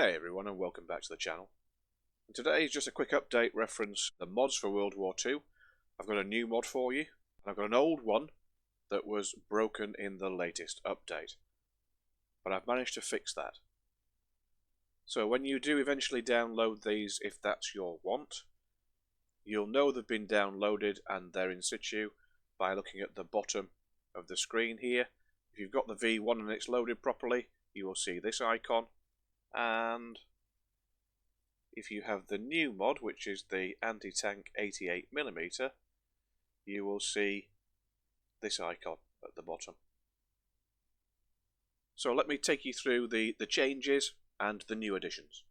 Hey everyone, and welcome back to the channel. And today is just a quick update reference the mods for World War II. I've got a new mod for you, and I've got an old one that was broken in the latest update. But I've managed to fix that. So when you do eventually download these, if that's your want, you'll know they've been downloaded and they're in situ by looking at the bottom of the screen here. If you've got the V1 and it's loaded properly, you will see this icon. And if you have the new mod, which is the AntiTank 88mm, you will see this icon at the bottom. So let me take you through the changes and the new additions.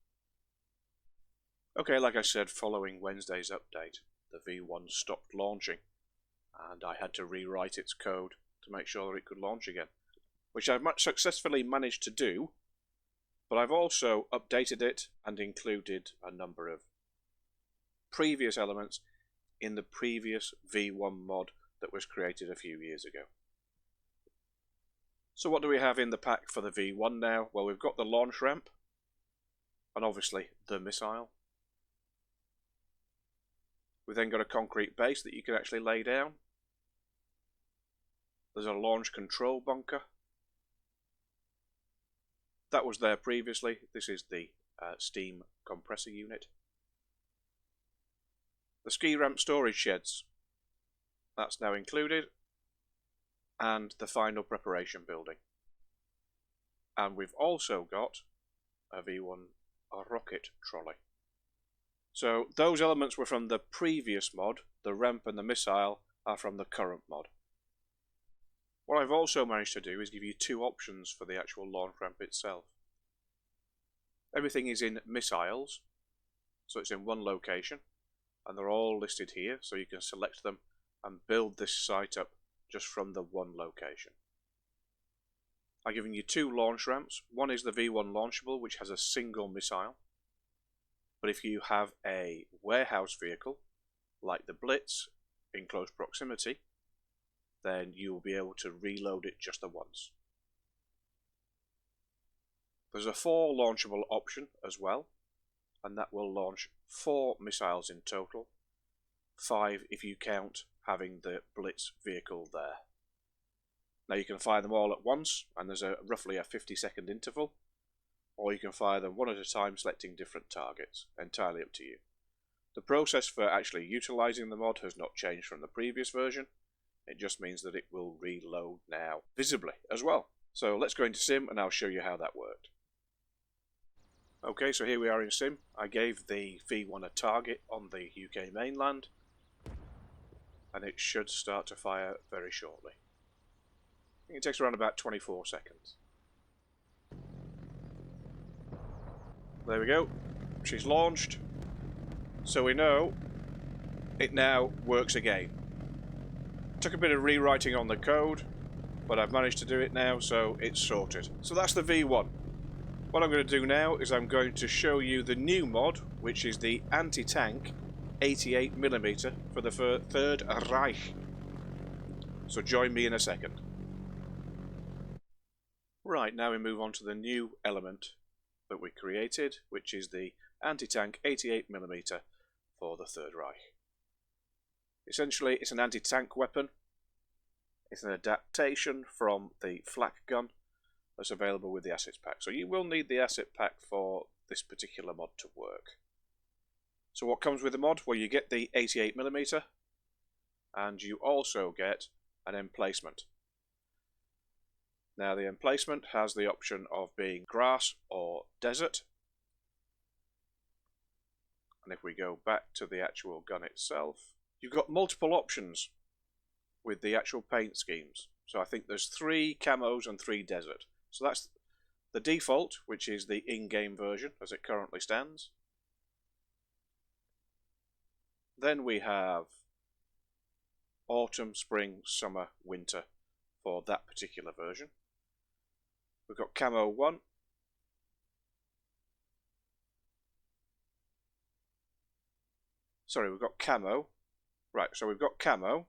Okay, like I said, following Wednesday's update, the V1 stopped launching, and I had to rewrite its code to make sure that it could launch again, which I've successfully managed to do. But I've also updated it and included a number of previous elements in the previous V1 mod that was created a few years ago. So what do we have in the pack for the V1 now? Well, we've got the launch ramp, and obviously the missile. We've then got a concrete base that you can actually lay down. There's a launch control bunker. That was there previously. This is the steam compressor unit. The ski ramp storage sheds, that's now included, and the final preparation building. And we've also got a V1 rocket trolley. So those elements were from the previous mod. The ramp and the missile are from the current mod. What I've also managed to do is give you two options for the actual launch ramp itself. Everything is in missiles, so it's in one location, and they're all listed here, so you can select them and build this site up just from the one location. I've given you two launch ramps. One is the V1 launchable, which has a single missile, but if you have a warehouse vehicle, like the Blitz, in close proximity, then you will be able to reload it just the once. There's a 4 launchable option as well, and that will launch 4 missiles in total, 5 if you count having the Blitz vehicle there. Now you can fire them all at once, and there's roughly a 50-second interval, or you can fire them one at a time selecting different targets, entirely up to you. The process for actually utilising the mod has not changed from the previous version. It just means that it will reload now visibly as well. So let's go into Sim and I'll show you how that worked. Okay, so here we are in Sim. I gave the V1 a target on the UK mainland, and it should start to fire very shortly. I think it takes around about 24 seconds. There we go. She's launched. So we know it now works again. Took a bit of rewriting on the code, but I've managed to do it now, so it's sorted. So that's the V1. What I'm going to do now is I'm going to show you the new mod, which is the AntiTank 88mm for the Third Reich. So join me in a second. Right, now we move on to the new element that we created, which is the AntiTank 88mm for the Third Reich. Essentially, it's an anti-tank weapon. It's an adaptation from the flak gun that's available with the assets pack. So you will need the asset pack for this particular mod to work. So what comes with the mod? Well, you get the 88mm, and you also get an emplacement. Now the emplacement has the option of being grass or desert. And if we go back to the actual gun itself, you've got multiple options with the actual paint schemes. So I think there's 3 camos and 3 desert. So that's the default, which is the in-game version as it currently stands. Then we have autumn, spring, summer, winter for that particular version. We've got camo 1. Sorry, we've got camo. Right, so we've got camo,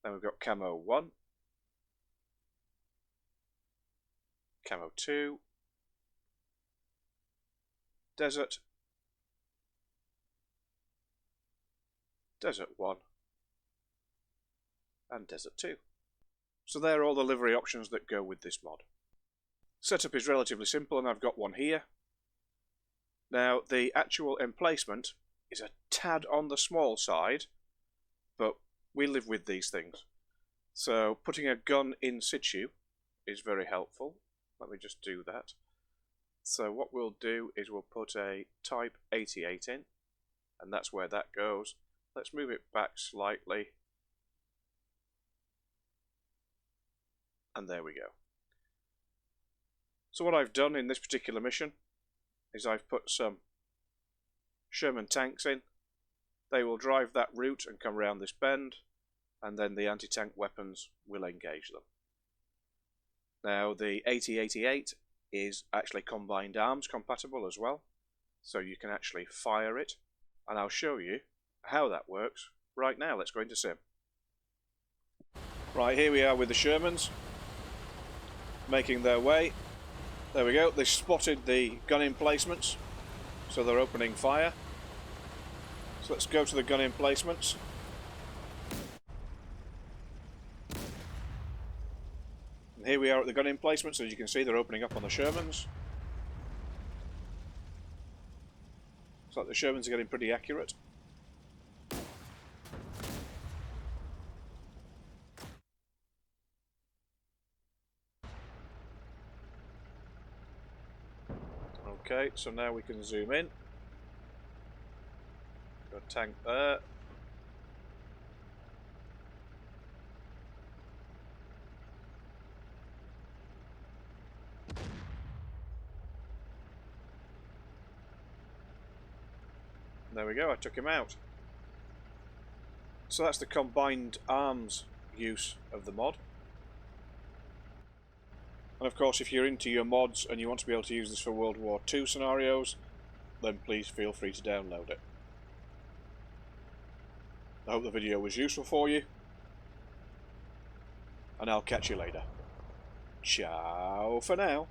then we've got camo 1, camo 2, Desert, Desert 1, and Desert 2. So there are all the livery options that go with this mod. Setup is relatively simple, and I've got one here. Now, the actual emplacement is a tad on the small side, but we live with these things. So putting a gun in situ is very helpful. Let me just do that. So what we'll do is we'll put a Type 88 in, and that's where that goes. Let's move it back slightly. And there we go. So what I've done in this particular mission is I've put some Sherman tanks in. They will drive that route and come around this bend, and then the anti-tank weapons will engage them. Now the 8088 is actually combined arms compatible as well, so you can actually fire it, and I'll show you how that works right now. Let's go into sim. Right, here we are with the Shermans making their way. There we go, they spotted the gun emplacements, so they're opening fire. So let's go to the gun emplacements. And here we are at the gun emplacements. As you can see, they're opening up on the Shermans. Looks like the Shermans are getting pretty accurate. Okay, so now we can zoom in. Got a tank there. There we go, I took him out. So that's the combined arms use of the mod. And of course, if you're into your mods and you want to be able to use this for World War II scenarios, then please feel free to download it. I hope the video was useful for you, and I'll catch you later. Ciao for now.